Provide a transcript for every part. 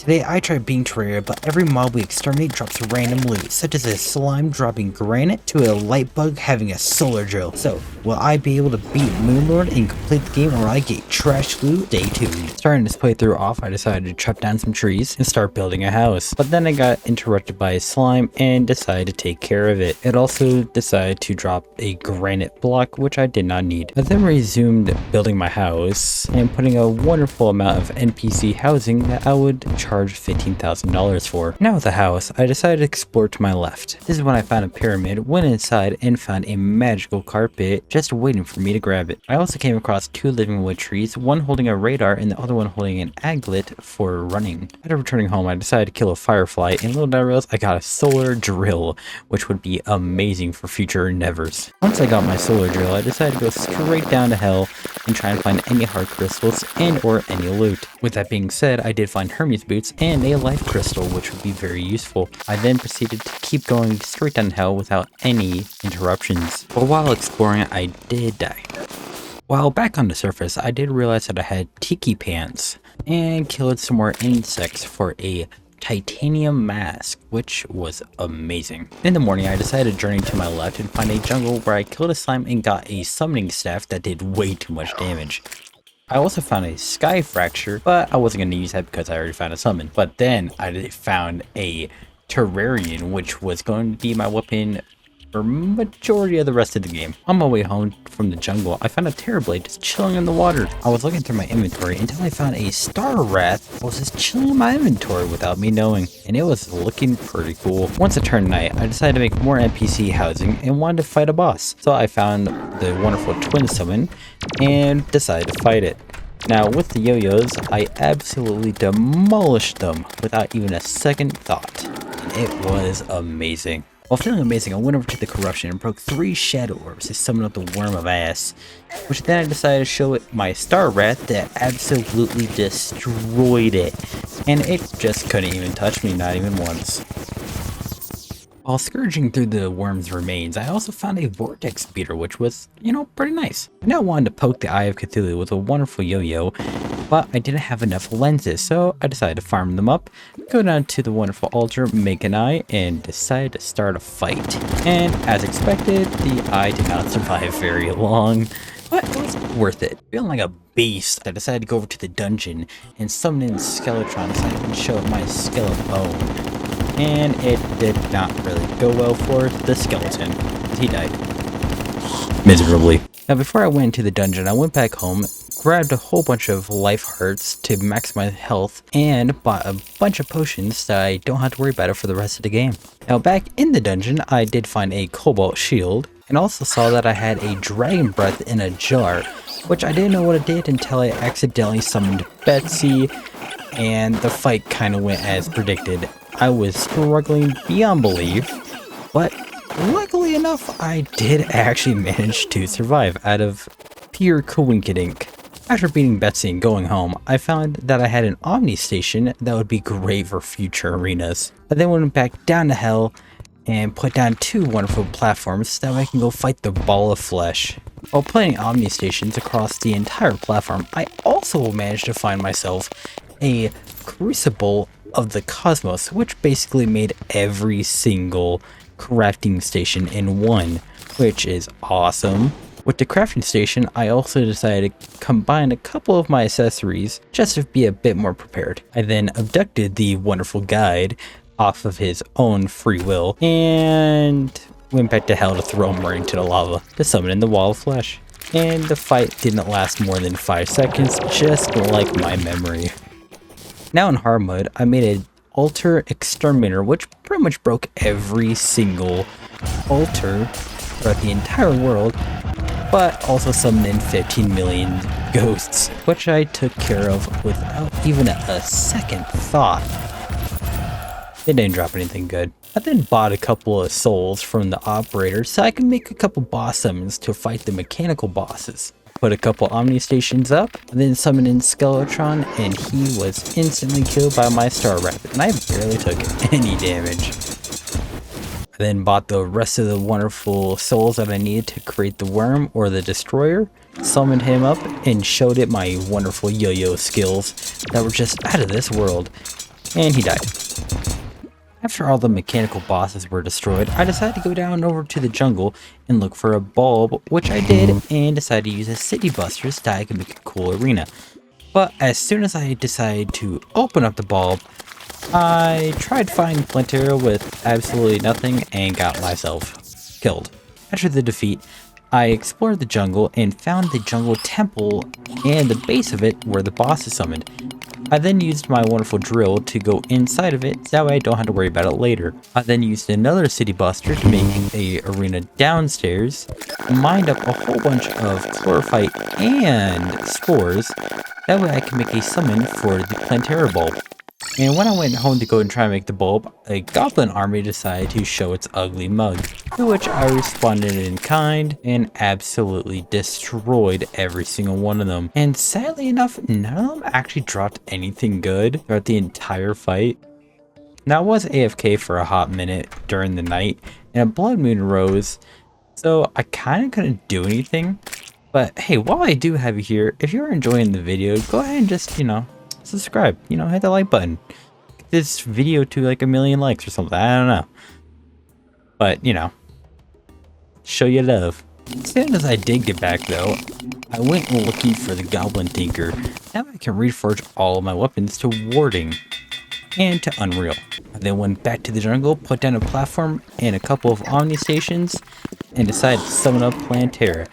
Today I tried beating Terraria, but every mob we exterminate drops random loot, such as a slime dropping granite to a light bug having a solar drill. So, will I be able to beat Moonlord and complete the game, or will I get trash loot? Stay tuned. Starting this playthrough off, I decided to chop down some trees and start building a house. But then I got interrupted by a slime and decided to take care of it. It also decided to drop a granite block, which I did not need. I then resumed building my house and putting a wonderful amount of NPC housing that I would charge $15,000 for. Now with the house, I decided to explore to my left. This is when I found a pyramid, went inside, and found a magical carpet just waiting for me to grab it. I also came across two living wood trees, one holding a radar and the other one holding an aglet for running. After returning home, I decided to kill a firefly, and little did I realize I got a solar drill, which would be amazing for future endeavors. Once I got my solar drill, I decided to go straight down to hell and try and find any heart crystals and or any loot. With that being said, I did find Hermes boots and a life crystal, which would be very useful. I then proceeded to keep going straight down hell without any interruptions. But while exploring, I did die. While back on the surface, I did realize that I had tiki pants and killed some more insects for a titanium mask, which was amazing. In the morning, I decided to journey to my left and find a jungle where I killed a slime and got a summoning staff that did way too much damage. I also found a sky fracture, but I wasn't going to use that because I already found a summon. But then I found a Terrarian, which was going to be my weapon for majority of the rest of the game. On my way home from the jungle, I found a Terrorblade just chilling in the water. I was looking through my inventory until I found a Star Wrath that was just chilling in my inventory without me knowing, and it was looking pretty cool. Once it turned night, I decided to make more NPC housing and wanted to fight a boss. So I found the wonderful twin summon and decided to fight it. Now with the yo-yos, I absolutely demolished them without even a second thought, and it was amazing. While feeling amazing, I went over to the corruption and broke 3 shadow orbs to summon up the worm of ass, which then I decided to show it my Star Wrath that absolutely destroyed it, and it just couldn't even touch me, not even once. While scourging through the worm's remains, I also found a vortex beater, which was, pretty nice. I now wanted to poke the Eye of Cthulhu with a wonderful yo-yo, but I didn't have enough lenses, so I decided to farm them up, go down to the wonderful altar, make an eye, and decide to start a fight. And as expected, the eye did not survive very long, but it was worth it. Feeling like a beast, I decided to go over to the dungeon and summon in Skeletron so I can show it my skeleton. And it did not really go well for the skeleton. He died miserably. Now before I went into the dungeon, I went back home, grabbed a whole bunch of life hearts to max my health, and bought a bunch of potions that I don't have to worry about it for the rest of the game. Now back in the dungeon, I did find a cobalt shield, and also saw that I had a dragon breath in a jar, which I didn't know what it did until I accidentally summoned Betsy, and the fight kind of went as predicted. I was struggling beyond belief, but luckily enough, I did actually manage to survive out of pure coinkydink. After beating Betsy and going home, I found that I had an Omni Station that would be great for future arenas. I then went back down to hell and put down 2 wonderful platforms so that way I can go fight the ball of flesh. While playing Omni Stations across the entire platform, I also managed to find myself a Crucible of the Cosmos, which basically made every single crafting station in one, which is awesome. With the crafting station, I also decided to combine a couple of my accessories just to be a bit more prepared. I then abducted the wonderful guide off of his own free will and went back to hell to throw him right into the lava to summon in the wall of flesh. And the fight didn't last more than 5 seconds, just like my memory. Now in hard mode, I made an altar exterminator, which pretty much broke every single altar throughout the entire world, but also summoned in 15 million ghosts, which I took care of without even a second thought. It didn't drop anything good. I then bought a couple of souls from the operator so I can make a couple boss summons to fight the mechanical bosses. Put a couple Omni Stations up, and then summoned in Skeletron, and he was instantly killed by my Star Wrath, and I barely took any damage. I then bought the rest of the wonderful souls that I needed to create the worm or the destroyer, summoned him up, and showed it my wonderful yo-yo skills that were just out of this world. and he died. After all the mechanical bosses were destroyed, I decided to go down over to the jungle and look for a bulb, which I did, and decided to use a city buster so I could make a cool arena. But as soon as I decided to open up the bulb, I tried finding Plantera with absolutely nothing and got myself killed. After the defeat, I explored the jungle and found the jungle temple and the base of it where the boss is summoned. I then used my wonderful drill to go inside of it, so that way I don't have to worry about it later. I then used another city buster to make a arena downstairs, mined up a whole bunch of chlorophyte and spores, that way I can make a summon for the Plantera bulb. And when I went home to go and try and make the bulb, a goblin army decided to show its ugly mug, to which I responded in kind and absolutely destroyed every single one of them. And sadly enough, none of them actually dropped anything good throughout the entire fight. Now I was AFK for a hot minute during the night, and a blood moon rose, so I kind of couldn't do anything. But hey, while I do have you here, if you're enjoying the video, go ahead and just, subscribe, hit the like button. Get this video to like 1 million likes or something, I don't know. But, show you love. As soon as I did get back though, I went looking for the Goblin Tinker. Now I can reforge all of my weapons to Warding and to Unreal. I then went back to the jungle, put down a platform and a couple of Omni Stations, and decided to summon up Plantera.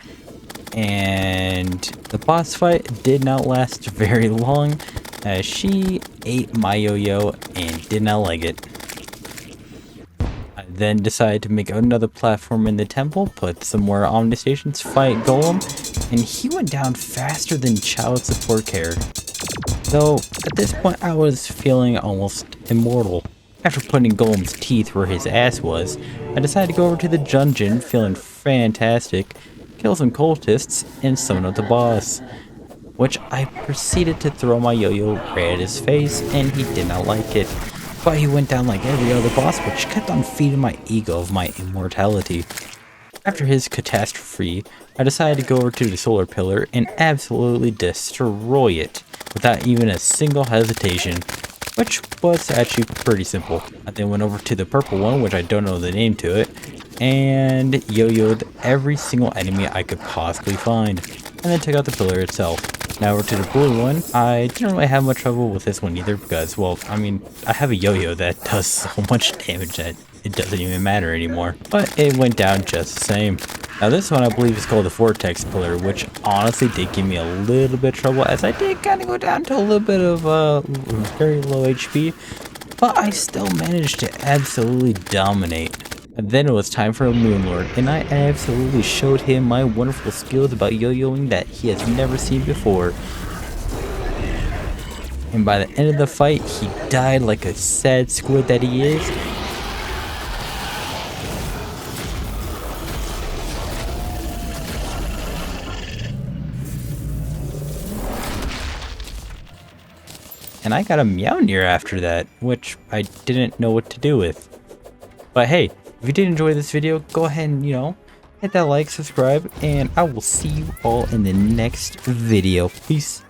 And the boss fight did not last very long, as she ate my yo-yo and did not like it. I then decided to make another platform in the temple, put some more Omni Stations, fight Golem, and he went down faster than child support care. Though, at this point I was feeling almost immortal. After putting Golem's teeth where his ass was, I decided to go over to the dungeon feeling fantastic, kill some cultists, and summon up the boss, which I proceeded to throw my yo-yo right at his face, and he did not like it. But he went down like every other boss, which kept on feeding my ego of my immortality. After his catastrophe, I decided to go over to the solar pillar and absolutely destroy it, without even a single hesitation, which was actually pretty simple. I then went over to the purple one, which I don't know the name to it, and yo-yoed every single enemy I could possibly find, and then took out the pillar itself. Now over to the blue one. I didn't really have much trouble with this one either because, well, I have a yo-yo that does so much damage that it doesn't even matter anymore, but it went down just the same. Now this one I believe is called the Vortex Pillar, which honestly did give me a little bit of trouble, as I did kind of go down to a little bit of very low HP, but I still managed to absolutely dominate. And then it was time for a Moonlord, and I absolutely showed him my wonderful skills about yo-yoing that he has never seen before. And by the end of the fight, he died like a sad squid that he is. And I got a Meownier after that, which I didn't know what to do with. But hey, if you did enjoy this video, go ahead and, hit that like, subscribe, and I will see you all in the next video. Peace.